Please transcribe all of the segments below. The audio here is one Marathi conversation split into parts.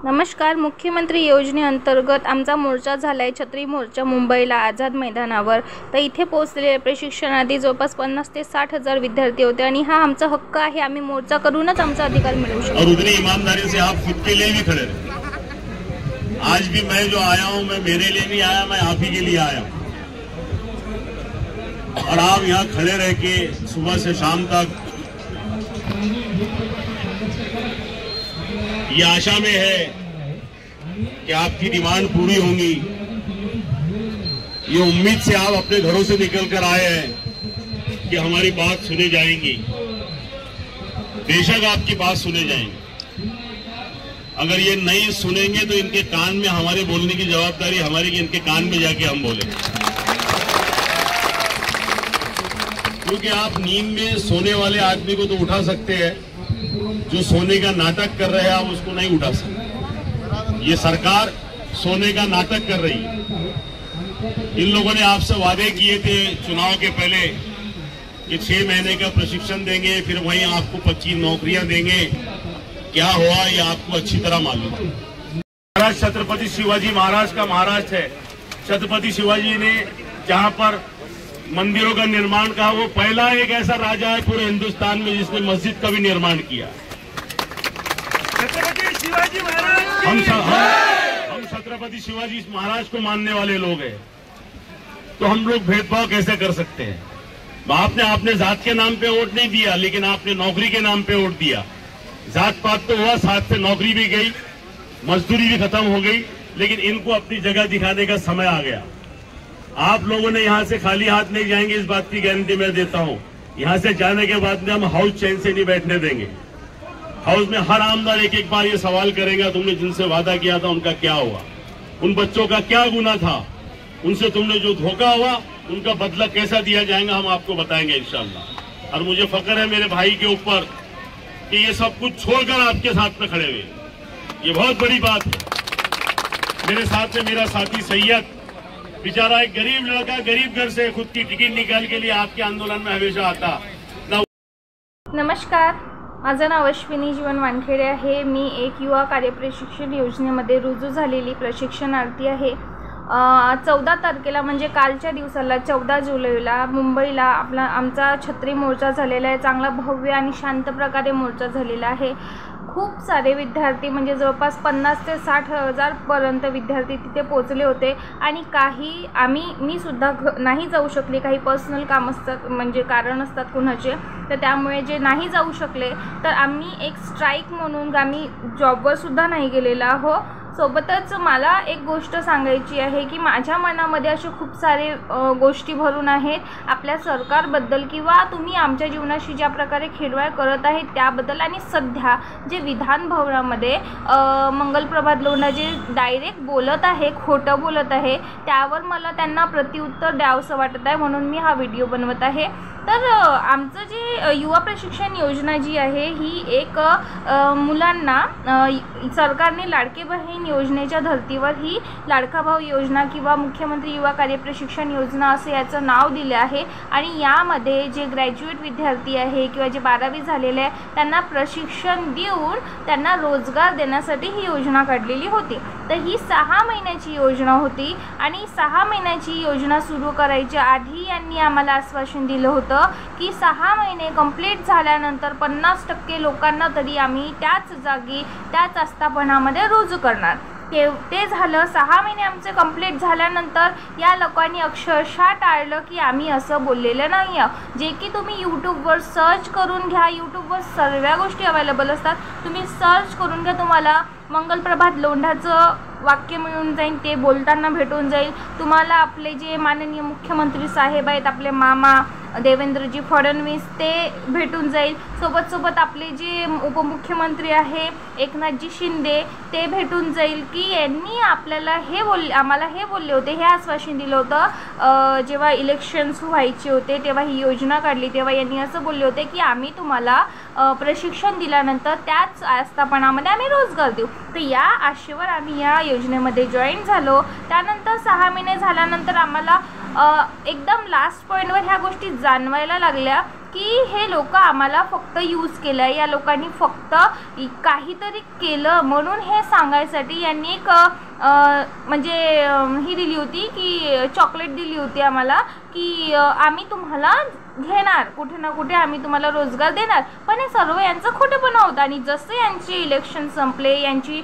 नमस्कार. मुख्यमंत्री योजनेअंतर्गत आमचा मोर्चा झालाय छत्री मोर्चा मुंबईला आझाद मैदानावर. तर इथे पोहोचलेले प्रशिक्षणार्थी जवळपास 50 ते 60 हजार विद्यार्थी होते आणि हा आमचा हक्क आहे. आम्ही मोर्चा करूनच आमचा अधिकार मिळवू शकतो. और उतनी ईमानदारी से आप खुद के लिए भी खड़े रहे. आज भी मैं जो आया हूं मैं मेरे लिए नहीं आया, मैं आप ही के लिए आया हूं. और आप यहाँ खड़े रह के सुबह से शाम तक ये आशा में है कि आपकी डिमांड पूरी होंगी. ये उम्मीद से आप अपने घरों से निकल कर आए हैं कि हमारी बात सुने जाएंगी. बेशक आपकी बात सुने जाएंगी. अगर ये नहीं सुनेंगे तो इनके कान में हमारे बोलने की जवाबदारी हमारी कि इनके कान में जाके हम बोलें. क्योंकि आप नींद में सोने वाले आदमी को तो उठा सकते हैं, जो सोने का नाटक कर रहे हैं आप उसको नहीं उठा सकते. ये सरकार सोने का नाटक कर रही है. इन लोगों ने आपसे वादे किए थे चुनाव के पहले कि 6 महीने का प्रशिक्षण देंगे, फिर वहीं आपको 25 नौकरियां देंगे. क्या हुआ ये आपको अच्छी तरह मालूम है. महाराष्ट्र छत्रपति शिवाजी महाराज का महाराष्ट्र है. छत्रपति शिवाजी ने जहां पर मंदिरों का निर्माण कहा, वो पहला एक ऐसा राजा है पूरे हिंदुस्तान में जिसने मस्जिद का भी निर्माण किया. छत्रपति शिवाजी महाराज हम छत्रपति शिवाजी महाराज को मानने वाले लोग हैं. तो हम लोग भेदभाव कैसे कर सकते हैं. आपने अपने जात के नाम पे वोट नहीं दिया, लेकिन आपने नौकरी के नाम पे वोट दिया. जात पात तो हुआ, साथ से नौकरी भी गई, मजदूरी भी खत्म हो गई. लेकिन इनको अपनी जगह दिखाने का समय आ गया. आप लोगों ने यहां से खाली हाथ नहीं जाएंगे, इस बात की गारंटी मैं देता हूं. यहां से जाने के बाद में हम हाउस चैन से नहीं बैठने देंगे. हाउस में हर आमदार एक एक बार ये सवाल करेगा तुमने जिनसे वादा किया था उनका क्या हुआ, उन बच्चों का क्या गुनाह था, उनसे तुमने जो धोखा हुआ उनका बदला कैसा दिया जाएगा, हम आपको बताएंगे इंशाल्लाह. और मुझे फख्र है मेरे भाई के ऊपर कि ये सब कुछ छोड़कर आपके साथ में खड़े हुए. ये बहुत बड़ी बात है. मेरे साथ में मेरा साथी सैयद, बेचारा एक गरीब लड़का, गरीब घर से खुद की टिकट निकाल के लिए आपके आंदोलन में हमेशा आता. नमस्कार. माझं नाव अश्विनी जीवन वानखेडे आहे. मी एक युवा कार्यप्रशिक्षण योजनेमध्ये रुजू झालेली प्रशिक्षणार्थी आहे. 14 तारखेला म्हणजे कालच्या दिवसाला 14 जुलैला मुंबईला आमचा छत्री मोर्चा झालेला आहे. चांगला भव्य आणि शांत प्रकारे मोर्चा झालेला आहे. खूप सारे विद्यार्थी म्हणजे जवळपास 50 ते 60 हजार पर्यंत विद्यार्थी तिथे पोहोचले होते. आणि मी सुद्धा नाही जाऊ शकले. काही पर्सनल काम असतात, म्हणजे कारण असतात कुणाचे, तर त्यामुळे जे नाही जाऊ शकले तर आम्ही एक स्ट्राईक म्हणून आम्ही जॉबवर सुद्धा नाही गेलेला आहो. सोबतच मला एक गोष्ट सांगायची आहे की माझ्या मनामध्ये असे खूप सारे गोष्टी भरून आहेत आपल्या सरकारबद्दल, किंवा तुम्ही आमच्या जीवनाशी ज्या प्रकारे खेळवाड करत आहे त्याबद्दल. आणि सध्या जे विधान भवनामध्ये मंगलप्रभात लोंढा जे डायरेक्ट बोलत आहे, खोटं बोलत आहे, त्यावर मला त्यांना प्रत्युत्तर द्यावंसं वाटत आहे, म्हणून मी हा व्हिडिओ बनवत आहे. तर आमचं जे युवा प्रशिक्षण योजना जी आहे ही एक मुलांना सरकारने लाडके बहीण योजनेच्या धर्तीवर ही लाडका भाऊ योजना किंवा मुख्यमंत्री युवा कार्यप्रशिक्षण योजना असं याचं नाव दिले आहे. आणि यामध्ये जे ग्रॅज्युएट विद्यार्थी आहे किंवा जे 12वी झालेले आहे त्यांना प्रशिक्षण देऊन त्यांना रोजगार देण्यासाठी ही योजना काढलेली होती. तर ही 6 महिन्याची योजना होती. आणि 6 महिन्याची योजना सुरू करायच्या आधी यांनी आम्हाला आश्वासन दिलं होतं की 6 महिने कंप्लीट झाल्यानंतर 50% लोकांना तरी आम्ही त्याच जागी त्याच आस्थापनामध्ये रुजू करणार. ते झालं. 6 महिने आमचे कंप्लीट झाल्यानंतर या लोकांनी अक्षरशः टाळलं की आम्ही असं बोललेलं नाही आहे. जे की तुम्ही यूट्यूबवर सर्च करून घ्या. यूट्यूबवर सर्व गोष्टी अवेलेबल असतात. तुम्ही सर्च करून घ्या, तुम्हाला मंगलप्रभात लोंढाचं वाक्य मिळून जाईल, ते बोलताना भेटून जाईल. तुम्हाला आपले जे माननीय मुख्यमंत्री साहेब आहेत, आपले मामा देवेंद्रजी फडणवीस, ते भेटून जाईल. सोबत आपले जे उपमुख्यमंत्री आहे एकनाथजी शिंदे, ते भेटून जाईल की यांनी आम्हाला हे बोलले होते, हे आश्वासन दिलं होतं जेव्हा इलेक्शन्स व्हायचे होते तेव्हा ही योजना काढली तेव्हा यांनी असं बोलले होते की आम्ही तुम्हाला प्रशिक्षण दिल्यानंतर त्याच आस्थापनामध्ये आम्ही रोजगार देऊ. तर या आशेवर आम्ही या योजनेमध्ये जॉईन झालो. त्यानंतर 6 महिने झाल्यानंतर आम्हाला एकदम लास्ट पॉईंटवर ह्या गोष्टी जाणवायला लागल्या की हे लोक आम्हाला फक्त यूज केलं आहे, या लोकांनी फक्त काहीतरी केलं म्हणून हे सांगायसाठी यांनी एक म्हणजे ही दिली होती की चॉकलेट दिली होती आम्हाला की आम्ही तुम्हाला घेणार, कुठे ना कुठे आम्ही तुम्हाला रोजगार देणार. पण हे सर्व यांचं खोटेपणा होतं. आणि जसे यांची इलेक्शन संपले, यांची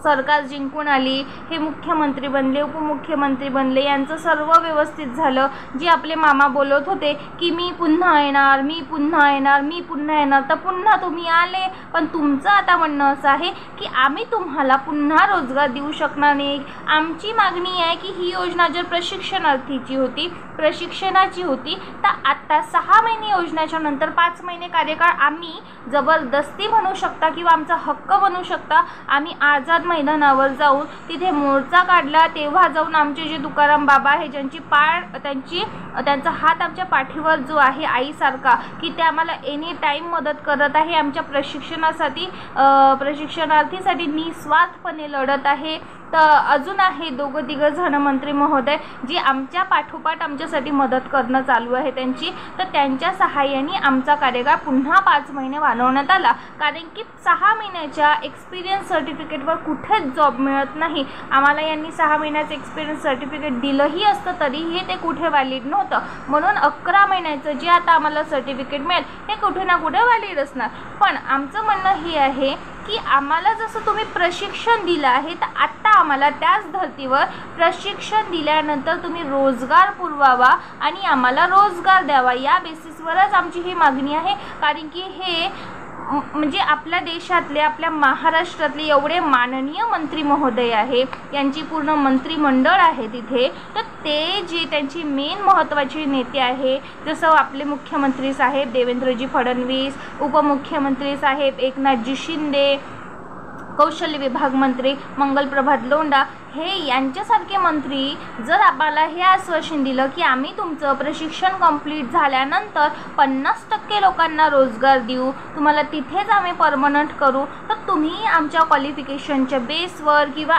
सरकार जिंकून आली, हे मुख्यमंत्री बनले, उपमुख्यमंत्री बनले, यांचं सर्व व्यवस्थित झालं. जे आपले मामा बोलत होते की मी पुन्हा येणार, मी पुन्हा येणार, मी पुन्हा येणार, तर पुन्हा तुम्ही आले. पण तुमचं आता म्हणणं असं आहे की आम्ही तुम्हाला पुन्हा रोजगार देऊ शकणार नाही. आमची मागणी आहे की ही योजना जर प्रशिक्षणार्थीची होती, प्रशिक्षणाची होती, तर आता 6 महिने योजनेच्या नंतर 5 महिने कार्यकाळ आम्ही जबरदस्ती म्हणू शकता किंवा आमचा हक्क बनू शकता. आम्ही आझाद मैदानावर जाऊन तिथे मोर्चा काढला, तेव्हा जाऊन आमचे जे तुकाराम बाबा आहे, ज्यांची त्यांचा हात आमच्या पाठीवर जो आहे आईसारखा, की ते आम्हाला एनी टाईम मदत करत आहे, आमच्या प्रशिक्षणार्थीसाठी निस्वार्थपणे लढत आहे. तर अजून आहे 2-3 जण मंत्री महोदय जे आमच्या पाठोपाठ आमच्यासाठी मदत करणं चालू आहे त्यांची. तर त्यांच्या सहाय्याने आमचा कार्यकाळ पुन्हा 5 महिने वाढवण्यात आला. कारण की 6 महिन्याच्या एक्सपिरियन्स सर्टिफिकेटवर कुठेच जॉब मिळत नाही. आम्हाला यांनी 6 महिन्याचं एक्सपिरियन्स सर्टिफिकेट दिलंही असतं तरीही ते कुठे व्हॅलिड नव्हतं. म्हणून 11 महिन्याचं जे आता आम्हाला सर्टिफिकेट मिळेल हे कुठे ना कुठे व्हॅलिड असणार. पण आमचं म्हणणं हे आहे की आम्हाला जसं तुम्ही प्रशिक्षण दिलं आहे, तर आत्ता आम्हाला त्याच धर्तीवर प्रशिक्षण दिल्यानंतर तुम्ही रोजगार पुरवावा आणि आम्हाला रोजगार द्यावा. या बेसिसवरच आमची ही मागणी आहे. कारण की हे म्हणजे आपल्या देशातले, आपल्या महाराष्ट्रातले एवढे माननीय मंत्री महोदय आहे, यांची पूर्ण मंत्रिमंडळ आहे तिथे, तर ते जे त्यांची मेन महत्त्वाचे नेते आहे, जसं आपले मुख्यमंत्री साहेब देवेंद्रजी फडणवीस, उपमुख्यमंत्री साहेब एकनाथजी शिंदे, कौशल्य विभाग मंत्री मंगलप्रभात लोंढा, हे यांच्यासारखे मंत्री जर आम्हाला हे आश्वासन दिलं की आम्ही तुमचं प्रशिक्षण कंप्लीट झाल्यानंतर 50% लोकांना रोजगार देऊ, तुम्हाला तिथेच आम्ही परमनंट करू, तर तुम्ही आमच्या क्वालिफिकेशनच्या बेसवर किंवा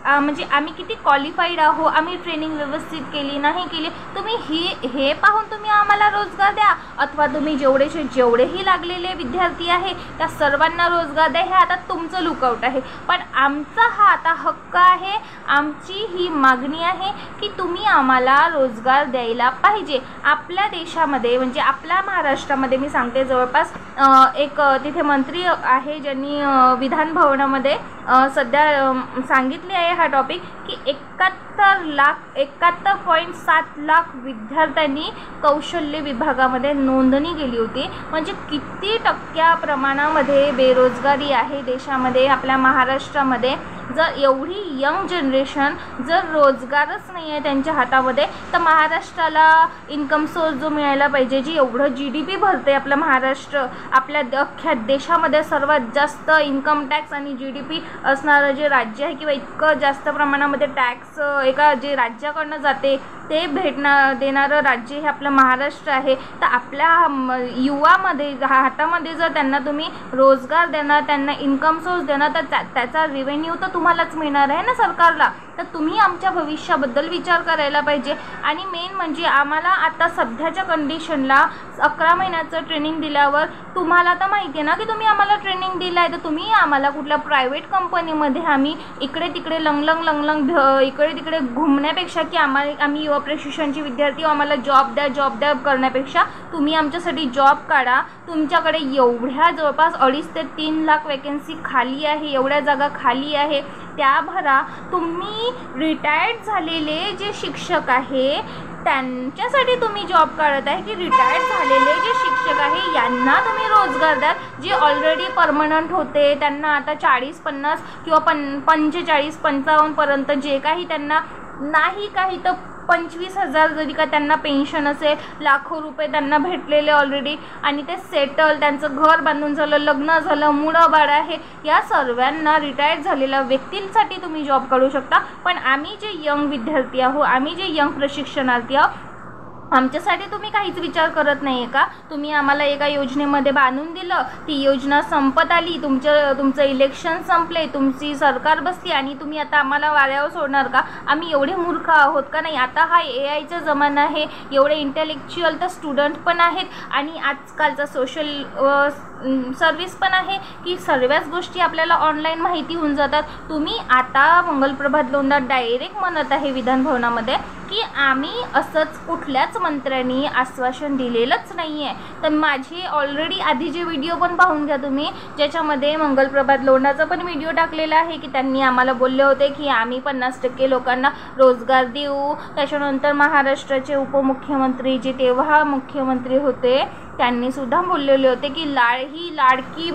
म्हणजे आम्ही किती क्वालिफाईड आहो, आम्ही ट्रेनिंग व्यवस्थित केली नाही केली, तुम्ही हे पाहून तुम्ही आम्हाला रोजगार द्या. अथवा तुम्ही जेवढेही लागलेले विद्यार्थी आहे त्या सर्वांना रोजगार द्या. हे आता तुमचं लुकआउट आहे. पण आमचा हा आता हक्क आहे, आमची ही मागणी आहे की तुम्ही आम्हाला रोजगार द्यायला पाहिजे. आपल्या देशामध्ये म्हणजे आपल्या महाराष्ट्रामध्ये मी सांगते, जवळपास एक तिथे मंत्री आहे ज्यांनी विधान भवनामध्ये सध्या सांगितले आहे हा टॉपिक की 71.7 लाख विद्यार्थ्यांनी कौशल्य विभागामध्ये नोंदणी केली होती. म्हणजे किती टक्क्या प्रमाणामध्ये बेरोजगारी आहे देशामध्ये, आपल्या महाराष्ट्रामध्ये. जर एवढी यंग जनरेशन जर रोजगारच नाही आहे त्यांच्या हातामध्ये, तर महाराष्ट्राला इन्कम सोर्स जो मिळायला पाहिजे, जी एवढं GDP भरते आपलं महाराष्ट्र, आपल्या अख्ख्या देशामध्ये सर्वात जास्त इन्कम टॅक्स आणि GDP असणारं जे राज्य आहे किंवा इतकं जास्त प्रमाणामध्ये टॅक्स एका जे राज्याकडनं जाते ते देणारं राज्य हे आपलं महाराष्ट्र आहे. तर आपल्या युवामध्ये हातामध्ये जर त्यांना तुम्ही रोजगार देणार, त्यांना इन्कम सोर्स देणार, तर त्याचा रेव्हेन्यू तर तुम्हालाच मिळणार आहे ना सरकारला. तर तुम्ही आमच्या भविष्याबद्दल विचार करायला पाहिजे. आणि मेन म्हणजे आम्हाला आता सध्याच्या कंडिशनला 11 महिन्याचं ट्रेनिंग दिल्यावर तुम्हाला तर माहिती आहे ना की तुम्ही आम्हाला ट्रेनिंग दिलं आहे, तर तुम्ही आम्हाला कुठल्या प्रायव्हेट कंपनीमध्ये आम्ही इकडे तिकडे लंगलंग इकडे तिकडे घुमण्यापेक्षा की आम्ही युवा प्रशिक्षणचे विद्यार्थी आम्हाला जॉब द्या करण्यापेक्षा तुम्ही आमच्यासाठी जॉब काढा. तुमच्याकडे एवढ्या जवळपास 2.5 ते 3 लाख वॅकन्सी खाली आहे, एवढ्या जागा खाली आहे, त्या भरा. तुम्ही रिटायर्ड झालेले जे शिक्षक आहे त्यांच्यासाठी तुम्ही जॉब काढत आहे की रिटायर्ड झालेले जे शिक्षक आहे यांना तुम्ही रोजगार द्या, जे ऑलरेडी परमनंट होते त्यांना आता 40-50 किंवा 45-55 पर्यंत जे काही त्यांना नाही काही तर 25,000 जरी का त्यांना पेन्शन असेल, लाखो रुपये त्यांना भेटलेले ऑलरेडी, आणि ते सेटल, त्यांचं घर बांधून झालं, लग्न झालं, मुलं बाळ आहे, या सर्वांना रिटायर्ड झालेल्या व्यक्तींसाठी तुम्ही जॉब काढू शकता. पण आम्ही जे यंग विद्यार्थी आहोत, आम्ही जे यंग प्रशिक्षणार्थी आहोत, आमच्यासाठी तुम्ही काहीच विचार करत नाही आहे का? तुम्ही आम्हाला एका योजनेमध्ये बांधून दिलं, ती योजना संपत आली, तुमचं इलेक्शन संपले, तुमची सरकार बसली आणि तुम्ही आता आम्हाला वाऱ्यावर सोडणार का? आम्ही एवढे मूर्ख आहोत का? नाही, आता हा AI चा जमाना आहे, एवढे इंटेलेक्च्युअल तर स्टुडंट पण आहेत आणि आजकालचा सोशल सर्व्हिस पण आहे की सर्वच गोष्टी आपल्याला ऑनलाईन माहिती होऊन जातात. तुम्ही आता मंगलप्रभात लोंढा डायरेक्ट म्हणत आहे विधानभवनामध्ये की आम्ही असंच कुठल्याच मंत्र्यांनी आश्वासन दिलेलंच नाही आहे. तर माझे ऑलरेडी आधीचे व्हिडिओ पण पाहून घ्या तुम्ही, ज्याच्यामध्ये मंगलप्रभात लोंढाचा पण व्हिडिओ टाकलेला आहे की त्यांनी आम्हाला बोलले होते की आम्ही 50% लोकांना रोजगार देऊ. त्याच्यानंतर महाराष्ट्राचे उपमुख्यमंत्री जे तेव्हा मुख्यमंत्री होते त्यांनी सुद्धा बोललेले होते की लाडकी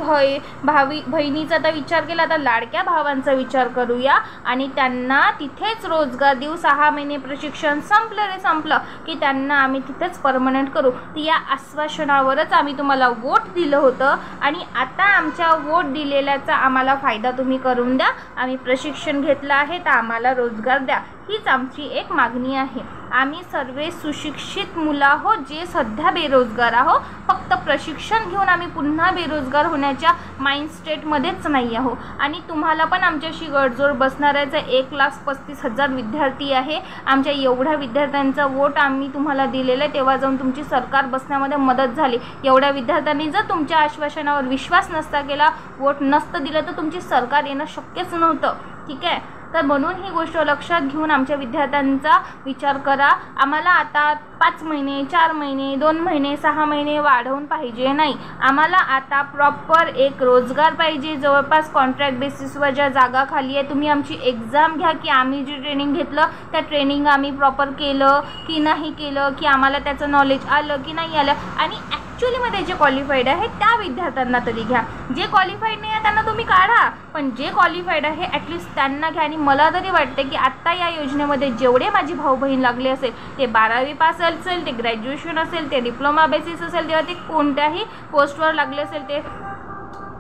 बहिणीचा आता विचार केला, आता लाडक्या भावांचा विचार करूया आणि त्यांना तिथेच रोजगार देऊ. 6 महिने प्रशिक्षण संपलं की त्यांना आम्ही तिथेच परमनंट करू. या आश्वासनावरच आम्ही तुम्हाला वोट दिलं होतं आणि आता आमच्या वोट दिलेल्याचा आम्हाला फायदा तुम्ही करून द्या. आम्ही प्रशिक्षण घेतलं आहे तर आम्हाला रोजगार द्या, हीच आमची एक मागणी आहे. आम्ही सर्व सुशिक्षित मुलं आहोत जे सध्या बेरोजगार आहोत. फक्त प्रशिक्षण घेऊन आम्ही पुन्हा बेरोजगार होण्याच्या माइंडस्टेटमध्येच नाही आहोत. आणि तुम्हाला पण आमच्याशी गडजोड बसणाऱ्याचा 1,35,000 विद्यार्थी आहे. आमच्या एवढ्या विद्यार्थ्यांचा वोट आम्ही तुम्हाला दिलेला आहे, तेव्हा जाऊन तुमची सरकार बसण्यामध्ये मदत झाली. एवढ्या विद्यार्थ्यांनी जर तुमच्या आश्वासनावर विश्वास नसता केला, वोट नसतं दिलं, तर तुमची सरकार येणं शक्यच नव्हतं. ठीक आहे, तर म्हणून ही गोष्ट लक्षात घेऊन आमच्या विद्यार्थ्यांचा विचार करा. आम्हाला आता 5 महिने, 4 महिने, 2 महिने, 6 महिने वाढवून पाहिजे नाही. आम्हाला आता प्रॉपर एक रोजगार पाहिजे. जवळपास कॉन्ट्रॅक्ट बेसिसवर ज्या जागा खाली आहे, तुम्ही आमची एक्झाम घ्या की आम्ही जे ट्रेनिंग घेतलं त्या ट्रेनिंग आम्ही प्रॉपर केलं की नाही केलं, की आम्हाला त्याचं नॉलेज आलं की नाही आलं. आणि ॲक्च्युलीमध्ये जे क्वालिफाईड आहे त्या विद्यार्थ्यांना तरी घ्या. जे क्वालिफाईड नाही आहे त्यांना तुम्ही काढा, पण जे क्वालिफाईड आहे ॲटलिस्ट त्यांना घ्या. आणि मला तरी वाटते की आत्ता या योजनेमध्ये जेवढे माझी भाऊ बहीण लागले असेल, ते 12वी पास असेल, ते ग्रॅज्युएशन असेल, ते डिप्लोमा बेसिस असेल, तेव्हा ते कोणत्याही पोस्टवर लागले असेल, ते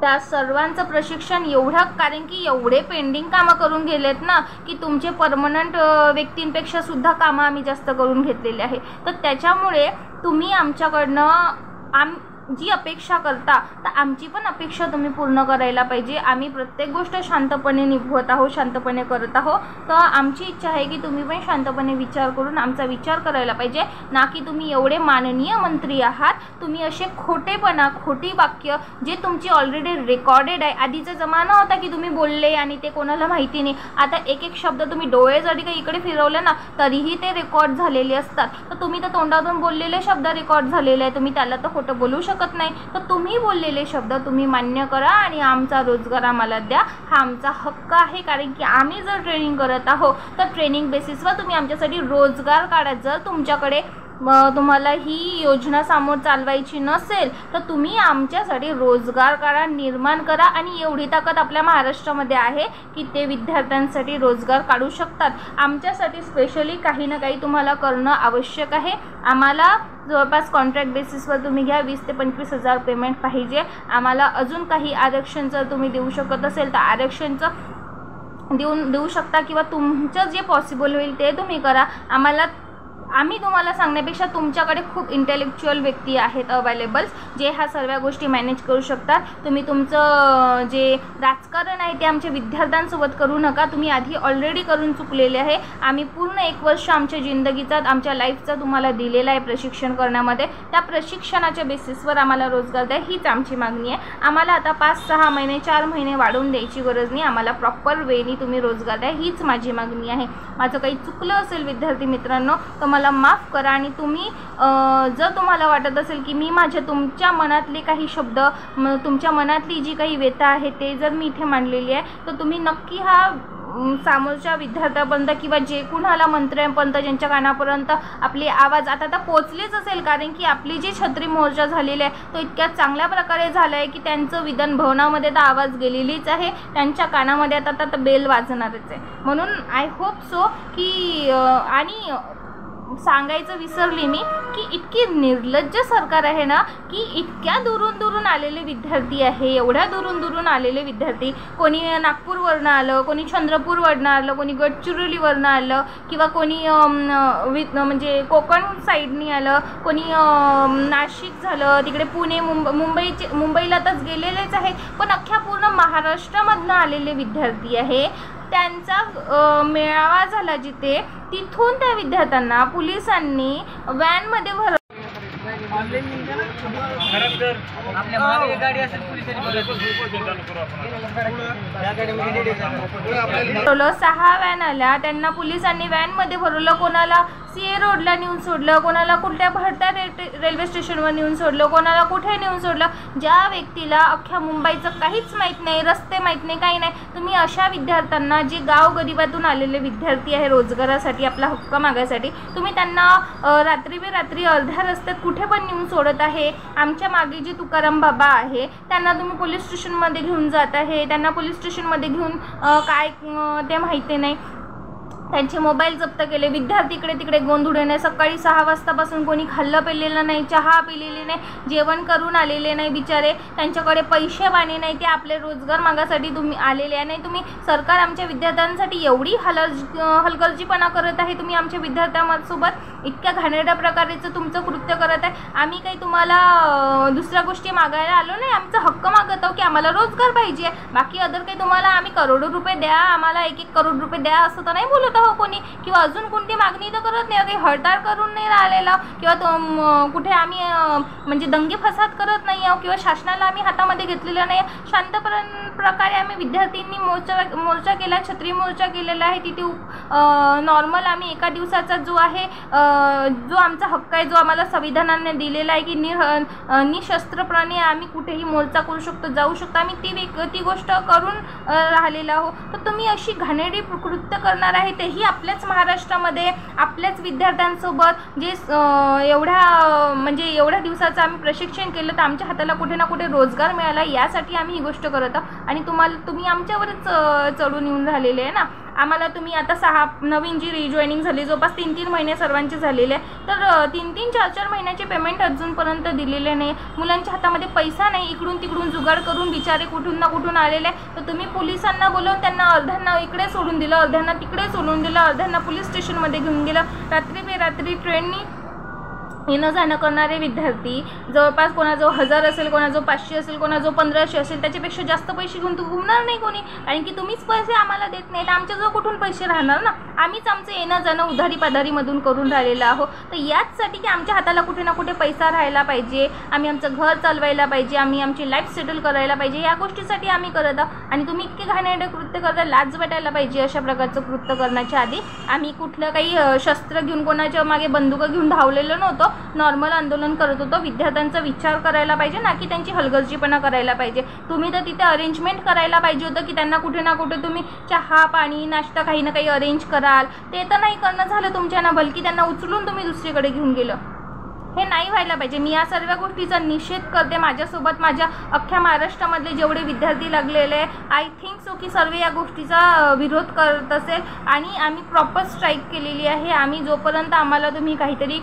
त्या सर्वांचं प्रशिक्षण एवढं, कारण की एवढे पेंडिंग कामं करून गेलेत ना की तुमचे परमनंट व्यक्तींपेक्षा सुद्धा कामं आम्ही जास्त करून घेतलेले आहे. तर त्याच्यामुळे तुम्ही आमच्याकडनं जी अपेक्षा करता, तर आमची पण अपेक्षा तुम्ही पूर्ण करायला पाहिजे. आम्ही प्रत्येक गोष्ट शांतपणे निभवत आहोत, शांतपणे करत आहोत. तर आमची इच्छा आहे की तुम्ही पण शांतपणे विचार करून आमचा विचार करायला पाहिजे, ना की तुम्ही एवढे माननीय मंत्री आहात, तुम्ही असे खोटी वाक्य जे तुमची ऑलरेडी रेकॉर्डेड आहे. आधीचा जमाना होता की तुम्ही बोलले आणि ते कोणाला माहिती नाही. आता एक शब्द तुम्ही डोळे जरी काही इकडे फिरवले ना तरीही ते रेकॉर्ड झालेले असतात. तर तुम्ही तर तोंडातून बोललेले शब्द रेकॉर्ड झालेले आहे, तुम्ही त्याला तर खोटं बोलू शकत नाही. तर तुम्ही बोललेले शब्द तुम्ही मान्य करा आणि आमचा रोजगार आम्हाला द्या. हा आमचा हक्क आहे, कारण की आम्ही जर ट्रेनिंग करत आहोत तर ट्रेनिंग बेसिसवर तुम्ही आमच्यासाठी रोजगार काढा. जर तुमच्याकडे तुम्हाला ही योजना समोर चालवायची नसेल तर तुम्ही आमच्यासाठी रोजगार काढा, निर्माण करा. आणि एवढी ताकद आपल्या महाराष्ट्रामध्ये आहे की ते विद्यार्थ्यांसाठी रोजगार काढू शकतात. आमच्यासाठी स्पेशली काही ना काही तुम्हाला करणं आवश्यक आहे. आम्हाला जवळपास कॉन्ट्रॅक्ट बेसिसवर तुम्ही घ्या, 20,000 ते 25,000 पेमेंट पाहिजे. आम्हाला अजून काही आरक्षण जर तुम्ही देऊ शकत असेल तर आरक्षणचं देऊ शकता, किंवा तुमचं जे पॉसिबल होईल ते तुम्ही करा. आम्ही तुम्हाला सांगण्यापेक्षा तुमच्याकडे खूप इंटेलेक्च्युअल व्यक्ती आहेत अवेलेबल्स, जे ह्या सर्व गोष्टी मॅनेज करू शकतात. तुम्ही तुमचं जे राजकारण आहे ते आमच्या विद्यार्थ्यांसोबत करू नका. तुम्ही आधी ऑलरेडी करून चुकलेले आहे. आम्ही पूर्ण 1 वर्ष आमच्या जिंदगीचा, आमच्या लाईफचा तुम्हाला दिलेला आहे प्रशिक्षण करण्यामध्ये. त्या प्रशिक्षणाच्या बेसिसवर आम्हाला रोजगार द्या, हीच आमची मागणी आहे. आम्हाला आता 5-6 महिने, 4 महिने वाढवून द्यायची गरज नाही. आम्हाला प्रॉपर वेनी तुम्ही रोजगार द्या, हीच माझी मागणी आहे. माझं काही चुकलं असेल विद्यार्थी मित्रांनो तर मला माफ करा. आणि तुम्ही जर तुम्हाला वाटत असेल की मी तुमच्या मनातले काही शब्द, तुमच्या मनातली जी काही व्यथा आहे ते जर मी इथे मांडलेली आहे, तर तुम्ही नक्की हा समोरच्या विद्यार्थ्यापर्यंत किंवा जे कुणाला मंत्र्यांपर्यंत, ज्यांच्या कानापर्यंत आपली आवाज आता पोचलीच असेल, कारण की आपली जी छत्री मोर्चा झालेली आहे तो इतक्या चांगल्या प्रकारे झाला आहे की त्यांचं विधान भवनामध्ये तर आवाज गेलेलीच आहे, त्यांच्या कानामध्ये आता बेल वाजणारच आहे. म्हणून आय होप सो की आणि सांगायचं विसरली मी की इतकी निर्लज्ज सरकार आहे ना, की इतक्या दुरून दुरून आलेले विद्यार्थी आहे, एवढ्या दुरून दुरून आलेले विद्यार्थी, कोणी नागपूरवरनं आलं, कोणी चंद्रपूरवरनं आलं, कोणी गडचिरोलीवरनं आलं, किंवा कोणी म्हणजे कोकण साईडनी आलं, कोणी नाशिक झालं, तिकडे पुणे मुंबईला तर गेलेलेच आहे, पण अख्ख्या पूर्ण महाराष्ट्रामधनं आलेले विद्यार्थी आहे. त्यांचा मेळावा झाला जिथे, तिथून त्या विद्यार्थ्यांना पोलिसांनी व्हॅनमध्ये भरवलं. सहा व्हॅन आल्या, त्यांना पोलिसांनी व्हॅनमध्ये भरवलं. कोणाला सीए रोडला नेऊन सोडलं, कोणाला कुठल्या भरत्या रेल्वे स्टेशनवर नेऊन सोडलं, कोणाला कुठे नेऊन सोडलं. ज्या व्यक्तीला अख्ख्या मुंबईचं काहीच माहीत नाही, रस्ते माहीत नाही, काही नाही, तुम्ही अशा विद्यार्थ्यांना, जे गावगरिबातून आलेले विद्यार्थी आहे रोजगारासाठी, आपला हक्क मागायसाठी, तुम्ही त्यांना रात्री बेरात्री अर्ध्या रस्त्यात कुठे पण नेऊन सोडत आहे. आमच्या मागे जे तुकाराम बाबा आहे त्यांना तुम्ही पोलीस स्टेशनमध्ये घेऊन जात आहे. त्यांना पोलीस स्टेशनमध्ये घेऊन काय ते माहिती नाही, त्यांचे मोबाईल जप्त केले. विद्यार्थी इकडे तिकडे गोंधळले नाही. सकाळी 6 वाजतापासून कोणी खाल्लं पिलेलं नाही, चहा पिलेली नाही, जेवण करून आलेले नाही बिचारे. त्यांच्याकडे पैसे पाणी नाही, ते आपले रोजगार मागासाठी तुम्ही आलेले आहे. नाही, तुम्ही सरकार आमच्या विद्यार्थ्यांसाठी एवढी हलगर्जीपणा करत आहे. तुम्ही आमच्या विद्यार्थ्यांसोबत इतक्या घाणेरड्या प्रकारेचं तुमचं कृत्य करत आहे. आम्ही काही तुम्हाला दुसऱ्या गोष्टी मागायला आलो नाही, आमचा हक्क मागत आहोत की आम्हाला रोजगार पाहिजे. बाकी अदर काही तुम्हाला आम्ही करोडो रुपये द्या, आम्हाला 1-1 करोड रुपये द्या असं तर नाही बोलत आहो कोणी, किंवा अजून कोणती मागणी तर करत नाही, काही हळताळ करून नाही राहिलेला, किंवा कुठे आम्ही म्हणजे दंगे फसाद करत नाही आहोत, किंवा शासनाला आम्ही हातामध्ये घेतलेलं नाही. शांत प्रकारे आम्ही विद्यार्थ्यांनी मोर्चा केला, छत्री मोर्चा केलेला आहे. तिथे नॉर्मल आम्ही एका दिवसाचा जो आहे, जो आमचा हक्क आहे, जो आम्हाला संविधानाने दिलेला आहे की निशस्त्रपणे आम्ही कुठेही मोर्चा करू शकतो, जाऊ शकतो, आम्ही ती गोष्ट करून राहिलेला आहोत. तर तुम्ही अशी घाणेरडी कृत्य करणार आहे, तेही आपल्याच महाराष्ट्रामध्ये, आपल्याच विद्यार्थ्यांसोबत, जे एवढ्या दिवसाचं आम्ही प्रशिक्षण केलं, तर आमच्या हाताला कुठे ना कुठे रोजगार मिळाला, यासाठी आम्ही ही गोष्ट करत आहोत. आणि तुम्ही आमच्यावरच चढून येऊन राहिलेले आहे ना. आम्हाला तुम्ही आता 6 नवीन जी रिजॉईनिंग झाली, जवळपास 3-3 महिने सर्वांचे झालेले आहे, तर 3-3, 4-4 महिन्याचे पेमेंट अजूनपर्यंत दिलेले नाही. मुलांच्या हातामध्ये पैसा नाही, इकडून तिकडून जुगाड करून बिचारे कुठून ना कुठून आलेले आहे. तर तुम्ही पोलिसांना बोलवून त्यांना अर्ध्यांना इकडे सोडून दिलं, अर्ध्यांना तिकडे सोडून दिलं, अर्ध्यांना पोलीस स्टेशनमध्ये घेऊन गेलं. रात्री बेरात्री ट्रेननी येणं जाणं करणारे विद्यार्थी, जवळपास कोणाजवळ 1000 असेल, कोणाजवळ 500 असेल, कोणाजवळ 1500 असेल, त्याच्यापेक्षा जास्त पैसे घेऊन तू घुमणार नाही कोणी, कारण की तुम्हीच पैसे आम्हाला देत नाही, तर आमच्याजवळ कुठून पैसे राहणार ना. आम्हीच आमचं येणं जाणं उधारी पाधारीमधून करून राहिलेलं आहोत. तर याचसाठी की आमच्या हाताला कुठे ना कुठे पैसा राहायला पाहिजे, आम्ही आमचं घर चालवायला पाहिजे, आम्ही आमची लाईफ सेटल करायला पाहिजे, या गोष्टीसाठी आम्ही करत आहोत. आणि तुम्ही इतके घाणेरडे कृत्य करता, लाज वाटायला पाहिजे अशा प्रकारचं कृत्य करण्याच्या आधी. आम्ही कुठलं काही शस्त्र घेऊन, कोणाच्या मागे बंदुका घेऊन धावलेलो नव्हतो, नॉर्मल आंदोलन करत होतो. विद्यार्थ्यांचा विचार करायला पाहिजे ना, की त्यांची हलगर्जीपणा करायला पाहिजे. तुम्ही तर तिथे अरेंजमेंट करायला पाहिजे होतं, की त्यांना कुठे ना कुठे तुम्ही चहा पाणी नाश्ता काही ना काही अरेंज कराल. ते तर नाही करणं झालं तुमच्याना, बल्कि त्यांना उचलून तुम्ही दुसरीकडे घेऊन गेलं. हे नाही व्हायला पाहिजे. मी या सर्व गोष्टीचा निषेध करते. माझ्यासोबत माझ्या अख्ख्या महाराष्ट्रामधले जेवढे विद्यार्थी लागलेले आहे, आय थिंक सो की सर्व या गोष्टीचा विरोध करत असेल. आणि आम्ही प्रॉपर स्ट्राईक केलेली आहे. आम्ही जोपर्यंत आम्हाला तुम्ही काहीतरी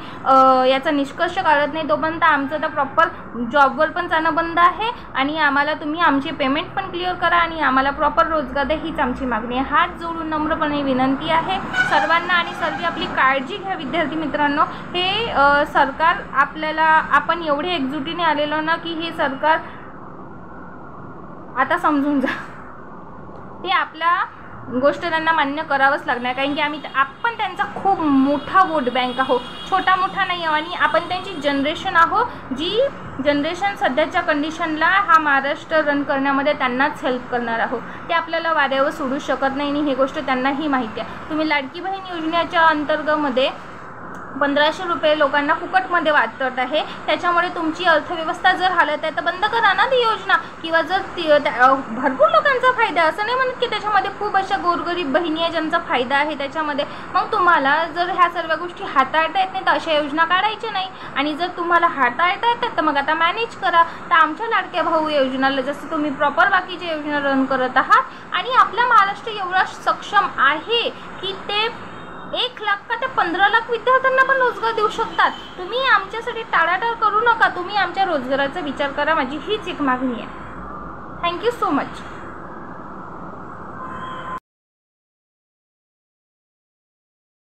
याचा निष्कर्ष काढत नाही, तोपर्यंत आमचं तर प्रॉपर जॉबवर पण जाणं बंद आहे. आणि आम्हाला तुम्ही आमचे पेमेंट पण क्लिअर करा आणि आम्हाला प्रॉपर रोजगार द्या, हीच आमची मागणी आहे. हात जोडून नम्रपणे विनंती आहे सर्वांना. आणि सर्व आपली काळजी घ्या विद्यार्थी मित्रांनो. हे सरकार आपल्याला, आपण एवढे एकजुटीने आलेलो ना, की हे सरकार आता समजून जा. ते आपल्या गोष्ट त्यांना मान्य करावंच लागणार, कारण की आपण त्यांचा खूप मोठा वोट बँक आहोत, छोटा मोठा नाही आहो. आणि आपण त्यांची जनरेशन आहो, जी जनरेशन सध्याच्या कंडिशनला हा महाराष्ट्र रन करण्यामध्ये त्यांनाच हेल्प करणार आहोत. ते आपल्याला वाऱ्यावर सोडू शकत नाही आणि ही गोष्ट त्यांनाही माहिती आहे. तुम्ही लाडकी बहीण योजनेच्या अंतर्गतमध्ये 1500 रुपये लोकांना फुकटमध्ये वाटत आहे. त्याच्यामुळे तुमची अर्थव्यवस्था जर हालत आहे तर बंद करा ना ती योजना. किंवा जर भरपूर लोकांचा फायदा, असं नाही म्हणत की त्याच्यामध्ये खूप अशा गोरगरीब बहिणी आहे ज्यांचा फायदा आहे त्याच्यामध्ये. मग तुम्हाला जर ह्या सर्व गोष्टी हाताळता येत नाही तर अशा योजना काढायच्या नाही. आणि जर तुम्हाला हाताळता येतात तर मग आता मॅनेज करा. तर आमच्या लाडक्या भाऊ योजनाला जसं तुम्ही प्रॉपर बाकीच्या योजना रन करत आहात. आणि आपला महाराष्ट्र एवढा सक्षम आहे की ते 1 लाख का ते 15 लाख विद्यार्थ्यांना पण रोजगार देऊ शकतात। तुम्ही आमच्यासाठी टाळाटाळ करू नका, तुम्ही आमच्या रोजगाराचा विचार करा, माझी हीच एक मागणी आहे। Thank you so much.